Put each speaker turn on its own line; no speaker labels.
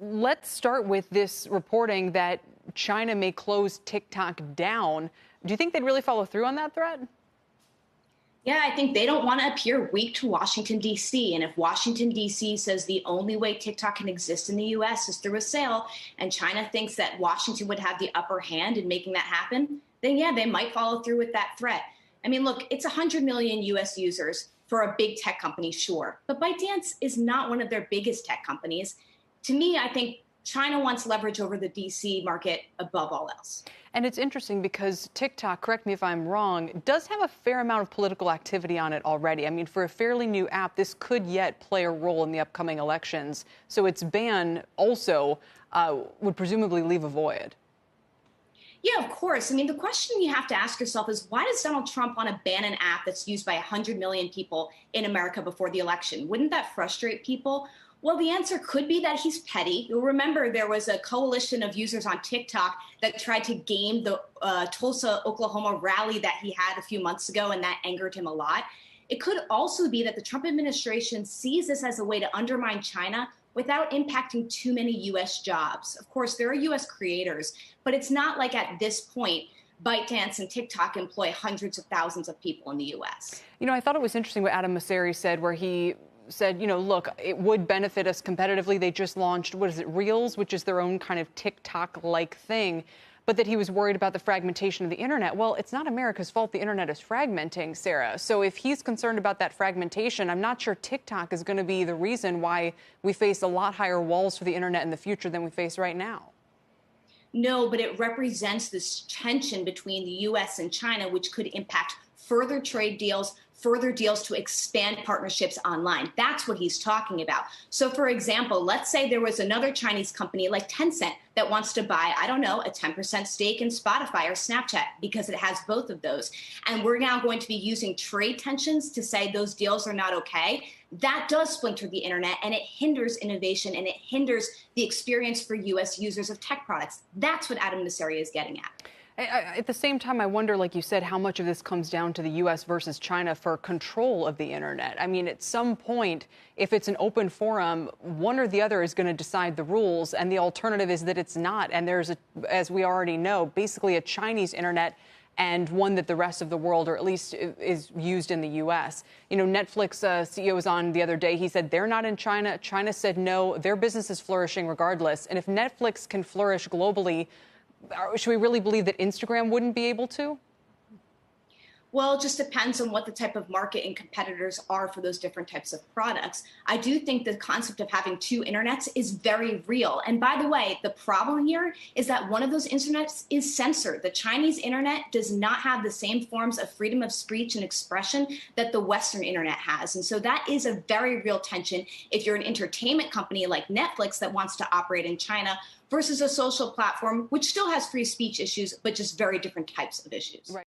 let's start with this reporting that China may close TikTok down. Do you think they'd really follow through on that threat?
Yeah, I think they don't want to appear weak to Washington, D.C. And if Washington, D.C. says the only way TikTok can exist in the U.S. is through a sale, and China thinks that Washington would have the upper hand in making that happen, then yeah, they might follow through with that threat. I mean, look, it's 100 million U.S. users for a big tech company, sure. But ByteDance is not one of their biggest tech companies. To me, I think China wants leverage over the DC market above all else.
And it's interesting because TikTok, correct me if I'm wrong, does have a fair amount of political activity on it already. I mean, for a fairly new app, this could yet play a role in the upcoming elections. So its ban also would presumably leave a void.
Yeah, of course. I mean, the question you have to ask yourself is, why does Donald Trump want to ban an app that's used by 100 million people in America before the election? Wouldn't that frustrate people? Well, the answer could be that he's petty. You'll remember there was a coalition of users on TikTok that tried to game the Tulsa, Oklahoma rally that he had a few months ago, and that angered him a lot. It could also be that the Trump administration sees this as a way to undermine China without impacting too many U.S. jobs. Of course, there are U.S. creators, but it's not like at this point ByteDance and TikTok employ hundreds of thousands of people in the U.S.
You know, I thought it was interesting what Adam Mosseri said, where he said, you know, look, it would benefit us competitively. They just launched, what is it, Reels, which is their own kind of TikTok-like thing, but that he was worried about the fragmentation of the internet. Well, it's not America's fault the internet is fragmenting, Sarah. So if he's concerned about that fragmentation, I'm not sure TikTok is going to be the reason why we face a lot higher walls for the internet in the future than we face right now.
No, but it represents this tension between the U.S. and China, which could impact further trade deals, further deals to expand partnerships online. That's what he's talking about. So, for example, let's say there was another Chinese company like Tencent that wants to buy, I don't know, a 10% stake in Spotify or Snapchat because it has both of those. And we're now going to be using trade tensions to say those deals are not okay. That does splinter the internet, and it hinders innovation, and it hinders the experience for U.S. users of tech products. That's what Adam Mosseri is getting at.
At the same time, I wonder, like you said, how much of this comes down to the U.S. versus China for control of the internet. I mean, at some point, if it's an open forum, one or the other is going to decide the rules, and the alternative is that it's not. And there's, as we already know, basically a Chinese internet and one that the rest of the world, or at least is used in the U.S. You know, Netflix CEO was on the other day. He said they're not in China. China said no. Their business is flourishing regardless. And if Netflix can flourish globally, should we really believe that Instagram wouldn't be able to?
Well, it just depends on what the type of market and competitors are for those different types of products. I do think the concept of having two internets is very real. And by the way, the problem here is that one of those internets is censored. The Chinese internet does not have the same forms of freedom of speech and expression that the Western internet has. And so that is a very real tension if you're an entertainment company like Netflix that wants to operate in China versus a social platform, which still has free speech issues, but just very different types of issues.
Right.